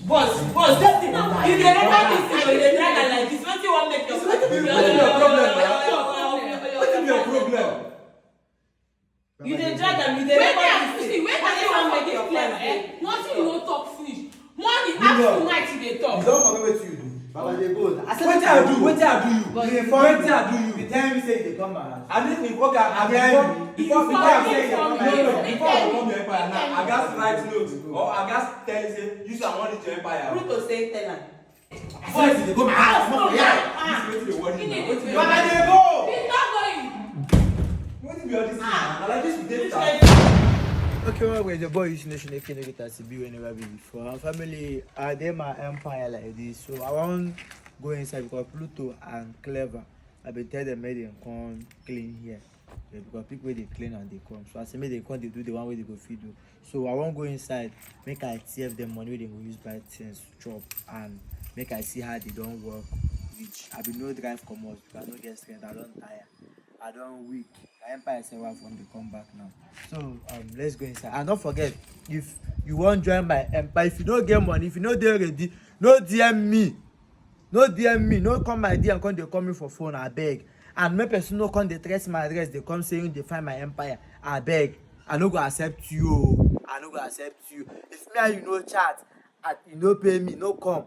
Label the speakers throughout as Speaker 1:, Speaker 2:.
Speaker 1: Boss, that thing. You dey never this thing, you dey drag like this. What you want make your
Speaker 2: problem?
Speaker 1: You dey drag am, you dey never
Speaker 3: see, wait
Speaker 1: what you want make your plan.
Speaker 3: Nothing you no talk finish. Morning, afternoon, night you dey talk.
Speaker 2: You don't forget what you do.
Speaker 4: Baba dey go.
Speaker 2: What I do you?
Speaker 4: You tell me say they come back.
Speaker 2: I didn't think okay, before I say before I come to Empire now, I got write notes or I got tell say use your money to Empire.
Speaker 1: Pluto say tell am.
Speaker 4: Boys they go my house.
Speaker 2: Yeah. This is the worry now.
Speaker 4: Baba dey go.
Speaker 3: He's not going.
Speaker 2: What be all this? I like this with data.
Speaker 4: Okay, well, with the boy using nation, they can't get us to be whenever before. Our family are they my empire like this, so I won't go inside because Pluto and Clever. I been tell them make them come clean here. Yeah, because people they clean and they come. So I say make they come, they do the one way they go feed do. So I won't go inside, make I save them money they go use buy things, chop, and make I see how they don't work. Which I be no drive commerce, because I don't get strength, I don't tire. I don't weak. My empire is away from the comeback now. So let's go inside. And don't forget, if you want to join my empire, if you don't get money, if you not there ready, no DM me. No DM me. No come my DM come they call me for phone, I beg. And my person no come they trace my address, they come saying they find my empire. I beg. I no go accept you. I no go accept you. If me and you no chat, and you no pay me, no come.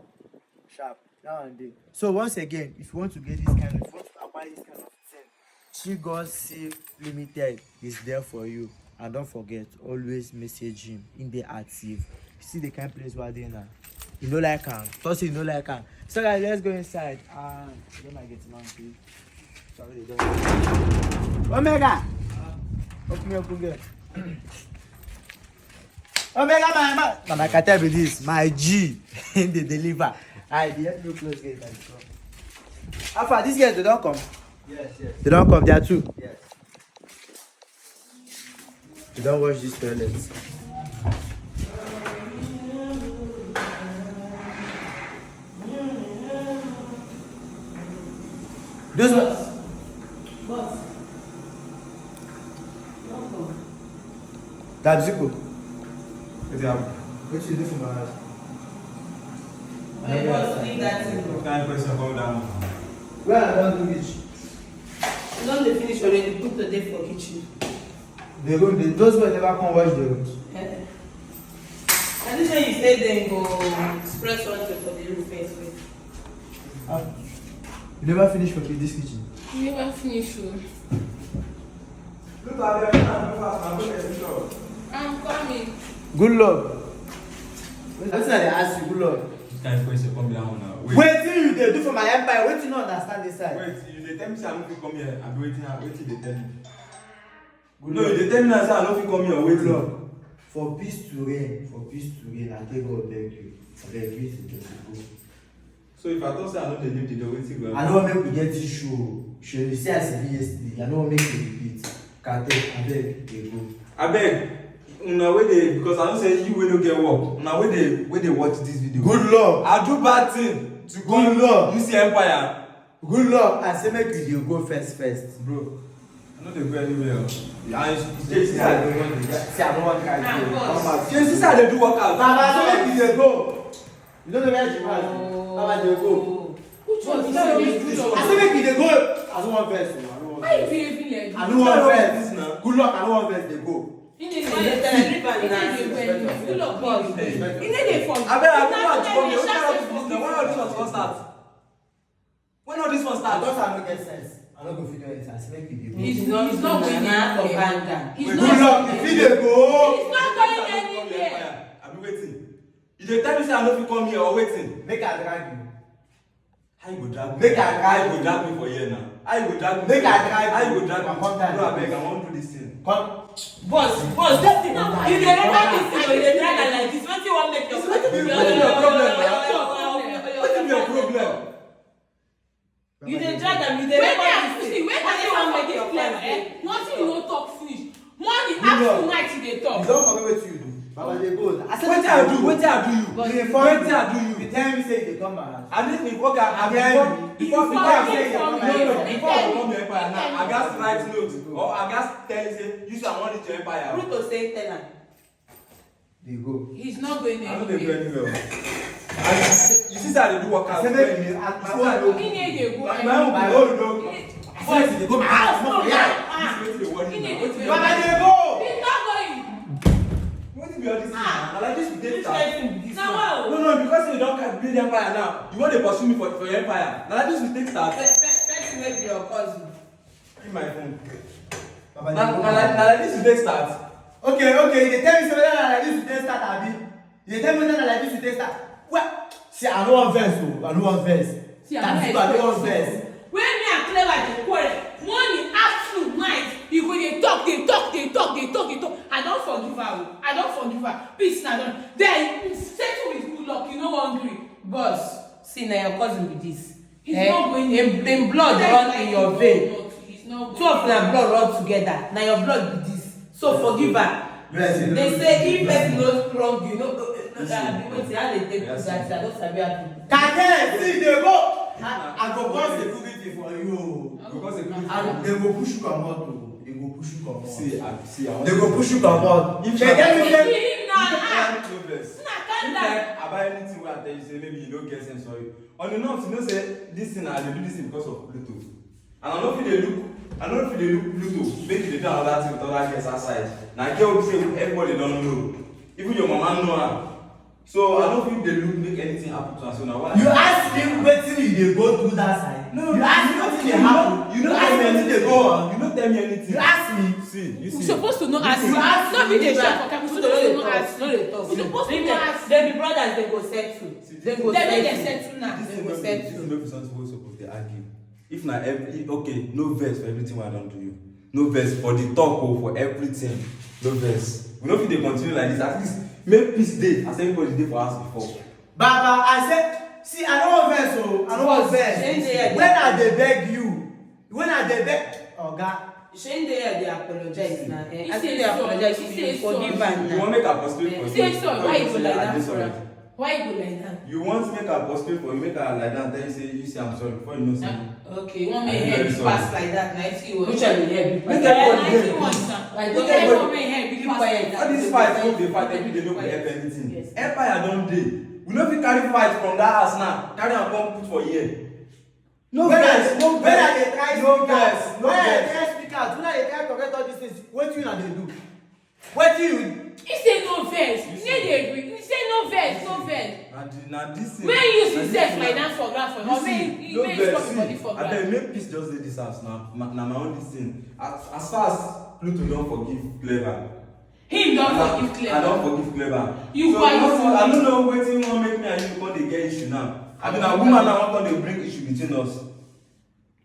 Speaker 4: Sharp. Now and then. So once again, if you want to get this kind of, if you want to acquire this kind of Chigosi Limited is there for you. And don't forget, always message him in the active. You see the kind of place where they now. You know like him. Toss you know like him. So guys, let's go inside. Don't I get monkey. Sorry, they don't. Omega! Open me up again. Omega, my man, I can tell you this. My G in the deliver. Alright, they help me close gate. After this guys, they don't come.
Speaker 2: Yes.
Speaker 4: They don't come there too.
Speaker 2: Yes.
Speaker 4: You don't wash this toilet. Those ones.
Speaker 1: Boss.
Speaker 4: Dapsico.
Speaker 2: What
Speaker 4: you do for my house?
Speaker 1: I was doing that thing.
Speaker 2: What kind of person come down?
Speaker 4: Where I don't do which?
Speaker 1: You don't dey finish already, put the day for kitchen.
Speaker 4: The room, those ones never come wash the rooms.
Speaker 1: I think when you stay there, you go express one thing for the roof first.
Speaker 4: You never finish cooking this kitchen?
Speaker 3: You never finish.
Speaker 2: Look at them.
Speaker 3: I'm coming.
Speaker 4: Good luck. That's why they ask you, good luck.
Speaker 2: This kind of person come down now.
Speaker 4: Wait till you do for my empire. Wait till you don't understand this side.
Speaker 2: Wait, you dey tell me say I no fit come here. I be waiting they tell me. No, you dey tell me now say I no fit come here. Wait,
Speaker 4: Look, for peace to reign, I take God beg you. I beg you to just go.
Speaker 2: so if I talk say I no dey leave the door, wetin go
Speaker 4: I
Speaker 2: happen?
Speaker 4: don't want make we get issue. You see as it be yesterday. I don't want make you repeat. Can take, I beg, they go.
Speaker 2: Abeg, una wey dey because I know say you wey no get work. Una wey dey watch this video.
Speaker 4: Good luck.
Speaker 2: I do bad thing to go
Speaker 4: Good luck.
Speaker 2: use the empire.
Speaker 4: Good luck. I say make you go first.
Speaker 2: Bro, I no dey go anywhere. And
Speaker 4: See, I don't want to carry you. Come back.
Speaker 2: you see say I dey do workout.
Speaker 4: Baba, so make you go. You don't know where you are. Baba, they go.
Speaker 3: Which one is
Speaker 4: I say make you go. I don't want first.
Speaker 3: Why you behaving like this?
Speaker 4: I don't want first. Good luck. I don't want first. They go.
Speaker 3: In the full of balls. In the phone.
Speaker 2: Abeg, I don't want to come here. When all this one go start? When all this one
Speaker 4: I
Speaker 2: start?
Speaker 4: don't have no get sense. I don't go feed your sense. Make you go.
Speaker 3: He's not going anywhere. He's
Speaker 4: Good
Speaker 3: not
Speaker 4: luck. If you dey go.
Speaker 3: He's not going anywhere.
Speaker 2: I be waiting. You dey tell me say I no fit come here or waiting?
Speaker 4: Make I drag you.
Speaker 2: How you go drag me?
Speaker 4: Make I drag
Speaker 2: How you
Speaker 4: you.
Speaker 2: go drag me for here now? How you go drag me?
Speaker 4: Make I drag
Speaker 2: How
Speaker 4: you.
Speaker 2: you go drag me?
Speaker 4: Come down.
Speaker 2: Bro, abeg, I wan do this thing.
Speaker 4: Come.
Speaker 1: Boss, that thing. You dey never this thing, you dey drag am like this. What you want make your
Speaker 2: Wetin be your problem now? Wetin be your problem?
Speaker 1: You dey drag am, you dey never this thing. What you want make your plan?
Speaker 3: Nothing you no talk finish. Morning,
Speaker 4: Good luck.
Speaker 3: afternoon, night you dey
Speaker 4: You
Speaker 3: talk.
Speaker 4: don't forget what you do. Baba, they go. I said,
Speaker 2: Wetin I do? Wetin I do you?
Speaker 4: You
Speaker 2: Wetin I do you?
Speaker 4: You tell me say they come my house.
Speaker 2: I didn't think okay. Before I say before I come to Empire now, I gats write notes or I gats tell you say use your money to Empire.
Speaker 1: Pluto say tell am.
Speaker 4: They go.
Speaker 3: He's not going
Speaker 2: I no dey go
Speaker 3: anywhere.
Speaker 2: anywhere. You see how they do work out.
Speaker 4: Say make me ask my own.
Speaker 3: He need to go.
Speaker 2: My own be oh no.
Speaker 4: First they go my house, not for here.
Speaker 2: This wetin dey worry
Speaker 3: He
Speaker 2: me
Speaker 3: need
Speaker 2: now.
Speaker 3: to
Speaker 2: Wetin
Speaker 3: go.
Speaker 4: But I dey go.
Speaker 3: He's not going.
Speaker 2: be all this thing now? Na like this we take start.
Speaker 3: Now,
Speaker 2: No, because you don build empire now. You wan dey pursue me for your empire. Na like this we take start.
Speaker 1: Person wey be your cousin.
Speaker 2: Give my phone.
Speaker 4: Baba,
Speaker 2: Na like this we take start.
Speaker 4: Okay, you dey tell me say whether na like this you take start abi? You dey tell me whether na like this you take start? Well, see, I no wan vex o. I no wan vex.
Speaker 3: see, I'm
Speaker 4: That's why I no wan vex.
Speaker 3: when me and Clever dey quarrel, morning, afternoon, night, you go dey talk. I don forgive her. Peace na done. Then settle with good luck. You no wan gree.
Speaker 1: Boss, see na your cousin be this.
Speaker 3: He's not going
Speaker 1: Him blood run in your vein.
Speaker 3: He's not
Speaker 1: Two of na blood run together. Na your blood be this. So forgive her. They say if person no wrong you, wetin how they take do that? I don sabi how to do.
Speaker 4: Kake, see, they go. I go cause security for you.
Speaker 2: Because security.
Speaker 4: And they go push you comot o. They go push you comot.
Speaker 2: See, I want.
Speaker 4: They go push you comot.
Speaker 2: If
Speaker 4: They tell me say.
Speaker 2: I buy anything wey I tell you say maybe you no get sense for you. On the north, you know say this thing I dey do this thing because of Pluto. And I no fit dey look Pluto make you dey do another thing with other girls outside. Na girl wey say everybody don know. Even your mama know am. So I no fit dey look make anything happen to am. So na why.
Speaker 4: You ask me wetin you dey go through that side.
Speaker 2: No,
Speaker 4: you ask me wetin dey happen.
Speaker 2: You no
Speaker 4: ask me wetin dey go on.
Speaker 2: You no tell me anything.
Speaker 4: You ask me.
Speaker 2: See, you see.
Speaker 3: We supposed to know ask.
Speaker 4: You ask
Speaker 3: Not be dey
Speaker 1: me.
Speaker 3: share for camp. We supposed to know ask.
Speaker 1: No dey talk.
Speaker 3: We supposed to know ask.
Speaker 1: They be brothers. They go settle. They go
Speaker 3: Then make them
Speaker 1: settle.
Speaker 3: settle now.
Speaker 2: This
Speaker 1: They
Speaker 2: thing
Speaker 1: go
Speaker 2: no be
Speaker 1: settle.
Speaker 2: something wey suppose dey argue. If na okay, no vex for everything wey I don do you. No vex for the talk o for everything. No vex. We no fit dey continue like this. At least make peace dey as everybody dey for house before.
Speaker 4: Baba, I said, see, I no wan vex o. I no wan vex. When I dey beg you, when I dey beg, oga.
Speaker 1: Shey dey here dey apologize na.
Speaker 3: He
Speaker 1: I
Speaker 3: say
Speaker 1: think they apologize to
Speaker 3: sorry.
Speaker 1: you.
Speaker 3: He say
Speaker 1: Forgive
Speaker 3: sorry.
Speaker 1: am
Speaker 2: You
Speaker 1: na.
Speaker 2: wan make I prostrate for you?
Speaker 3: Say sorry. Why you go like
Speaker 2: I
Speaker 3: that
Speaker 2: dey
Speaker 3: for
Speaker 2: sorry.
Speaker 3: am? Why you go like that?
Speaker 2: You want make I prostrate for you, make I lie down tell you say you say I'm sorry before you know say.
Speaker 1: Okay, you wan make
Speaker 2: I'm
Speaker 1: your head
Speaker 2: very
Speaker 1: be
Speaker 2: sorry.
Speaker 1: pass like that. Na I see what.
Speaker 2: Which I dey hear be
Speaker 1: Make
Speaker 2: pass.
Speaker 1: everybody
Speaker 2: Everybody
Speaker 1: dey
Speaker 2: dey
Speaker 3: once
Speaker 2: peace.
Speaker 3: now.
Speaker 1: Like
Speaker 3: Don't
Speaker 1: don't
Speaker 3: let
Speaker 1: everybody
Speaker 3: your head be
Speaker 1: keep
Speaker 3: pass
Speaker 1: quiet.
Speaker 3: like
Speaker 2: All
Speaker 3: that.
Speaker 2: these fights wey dey fight every day no go help anything. Empire don dey. We no fit carry fight from that house now. Carry am come put for here. No vex, no
Speaker 4: When I
Speaker 2: vex,
Speaker 4: dey try
Speaker 2: no
Speaker 4: speak
Speaker 2: vex,
Speaker 4: out,
Speaker 2: no
Speaker 4: when I dey
Speaker 2: vex.
Speaker 4: try speak out, when I dey try correct all these things, wetin una dey do? Wetin you?
Speaker 3: He say no vex. He say dey agree. He say no vex.
Speaker 2: Na this thing.
Speaker 3: When you use
Speaker 2: na this
Speaker 3: himself
Speaker 2: thing
Speaker 3: like
Speaker 2: na-
Speaker 3: that for ground for
Speaker 2: You
Speaker 3: or
Speaker 2: see,
Speaker 3: make
Speaker 2: no
Speaker 3: make
Speaker 2: vex,
Speaker 3: stop body for
Speaker 2: abeg
Speaker 3: ground.
Speaker 2: make peace just dey this house na my own this thing. As far as Pluto don forgive Clever.
Speaker 3: Him don
Speaker 2: I
Speaker 3: forgive Clever.
Speaker 2: don forgive Clever.
Speaker 3: You
Speaker 2: so
Speaker 3: why you
Speaker 2: nothing- I
Speaker 3: forgive?
Speaker 2: no know wetin wan make me and you come dey get issue now. I mean na woman now wan come dey bring issue between us.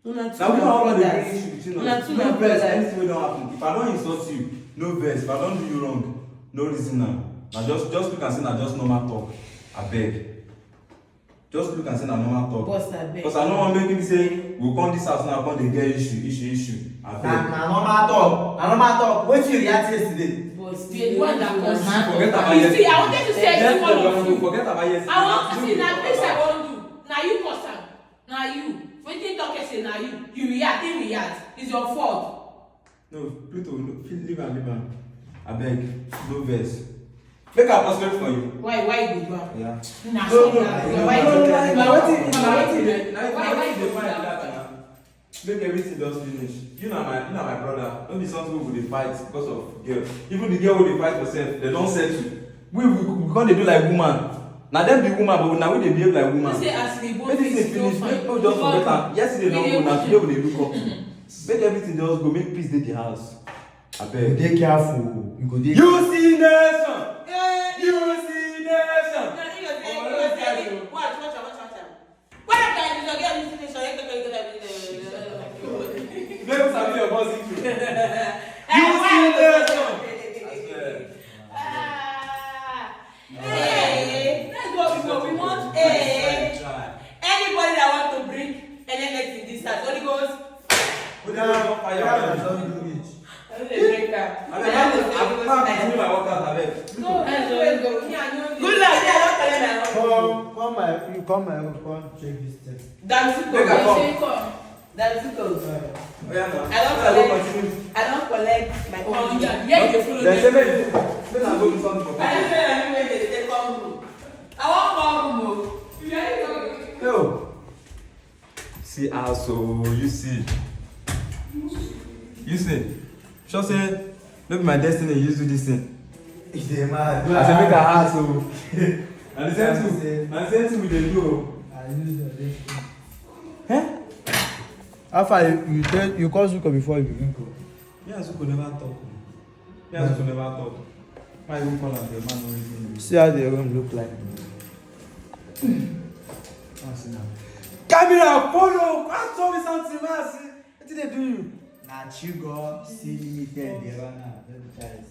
Speaker 1: Una two
Speaker 2: Na woman wan come dey bring
Speaker 1: brothers.
Speaker 2: issue between
Speaker 1: Una
Speaker 2: us.
Speaker 1: two
Speaker 2: No
Speaker 1: na
Speaker 2: vex
Speaker 1: brothers.
Speaker 2: anything wey don happen. If I don insult you, no vex. If I don do you wrong, no reason am. Na just look am say na just normal talk. Abeg. Just look and say na normal talk.
Speaker 1: Boss abeg.
Speaker 2: Because I no wan make him say we come this house now come dey get issue. Abeg.
Speaker 4: Na normal talk. Na normal talk. Wetin you react yesterday?
Speaker 1: Boss,
Speaker 3: The one that caused
Speaker 2: Forget about
Speaker 3: you
Speaker 2: yesterday.
Speaker 3: see, I wanted to say every one of you.
Speaker 2: Forget about yesterday.
Speaker 3: I want see na place I wan do. Na you cause am. Na you. Wetin talk say na you. You react, him react. It's your fault.
Speaker 2: No, Pluto, no, leave am. Abeg, no vex. Make I prostrate for you.
Speaker 3: Why you go do am?
Speaker 2: Yeah.
Speaker 3: Na
Speaker 2: No,
Speaker 3: so
Speaker 2: no,
Speaker 3: na why you
Speaker 2: no,
Speaker 3: go do
Speaker 2: na
Speaker 3: am?
Speaker 2: wetin
Speaker 3: Why
Speaker 2: dey
Speaker 3: you go
Speaker 2: find
Speaker 3: do
Speaker 2: that
Speaker 3: am?
Speaker 2: na. Make everything just finish. You na my brother. No be something wey we dey fight because of girl. Even the girl wey dey fight for sef, they don settle. We come dey do like woman. Na dem be woman, but na we dey behave like woman.
Speaker 3: You say as we both
Speaker 2: Make this thing finish. Make we just forget am. Yesterday don go, na today we dey look up. Make everything just go. Make peace dey the house.
Speaker 4: You
Speaker 2: Abeg.
Speaker 4: dey careful. You go dey.
Speaker 2: You see nation. You see nation. Make sabi your boss intro. You see nation.
Speaker 1: We want anybody that want to bring element in this house. Holy Ghost.
Speaker 2: Put down your fire.
Speaker 1: I don't dey drink am.
Speaker 2: Continue my workout, abeg.
Speaker 3: No, let's go. Me, I know
Speaker 1: Good luck. Yeah, I don't
Speaker 4: Come my, you come my room, come check this thing.
Speaker 1: Dapsico.
Speaker 2: Make I come.
Speaker 3: Say come.
Speaker 1: Dapsico.
Speaker 2: Oya na.
Speaker 1: I don't
Speaker 2: continue.
Speaker 1: I don't collect my
Speaker 3: Oh,
Speaker 1: own.
Speaker 3: yeah, yeah, you follow
Speaker 2: Then say
Speaker 3: them.
Speaker 2: make I go do something for
Speaker 1: I
Speaker 2: people.
Speaker 1: don't say I don't make it. They come room. I want come room.
Speaker 2: See also, you see. You see. Sure say, look my destiny, you do this thing.
Speaker 4: It's the man.
Speaker 2: I say make a ass so. And the same thing we dey do.
Speaker 4: I use the destiny. Eh? How far you call Zuko before you begin cook?
Speaker 2: Yeah, Zuko never talk. Yeah, Zuko never talk. Why you call am the man no reason?
Speaker 4: See how the room look like.
Speaker 2: See now. Camera, follow. Come show me something, man. See, what did they do you?
Speaker 4: Na Chigo, see limited the runner. Don't try it.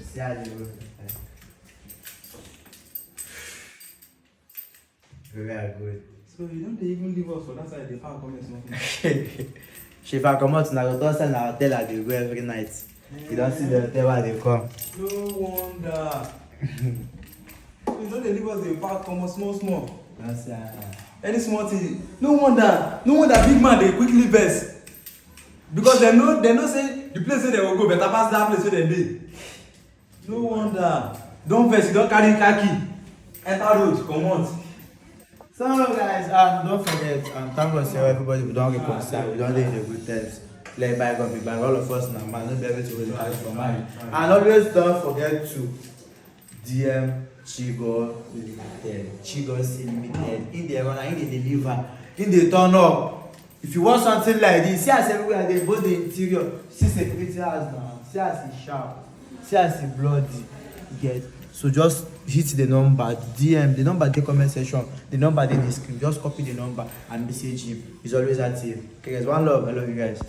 Speaker 4: See how the room look like. Very good.
Speaker 2: So you don't even leave us for that side. The power comment nothing.
Speaker 4: If I come out, na go don send na hotel I dey go every night. You don see the hotel where I dey come.
Speaker 2: No wonder. You don't leave us the power comment small.
Speaker 4: That's
Speaker 2: Any small thing. No wonder big man dey quickly vex. Because they know say the place where they will go better pass that place where they dey. No wonder. Don't vex, you don't carry khaki. Enter road, comot.
Speaker 4: So guys, don't forget, thank God say everybody we don't get concerned, we don't dey in the good terms. Let bygone be bygone. All of us now, man, not be able to really carry for mind. And always don't forget to DM Chigo Limited. Chigo's Limited. In the runner, in the deliver, in the turn up. If you want something like this, see as everywhere they both the interior, see security house now, see as it's sharp, see as it's bloody. You get. So just hit the number, DM the number, the comment section, the number in the screen. Just copy the number and message him. He's always active. Okay guys, one love. I love you guys.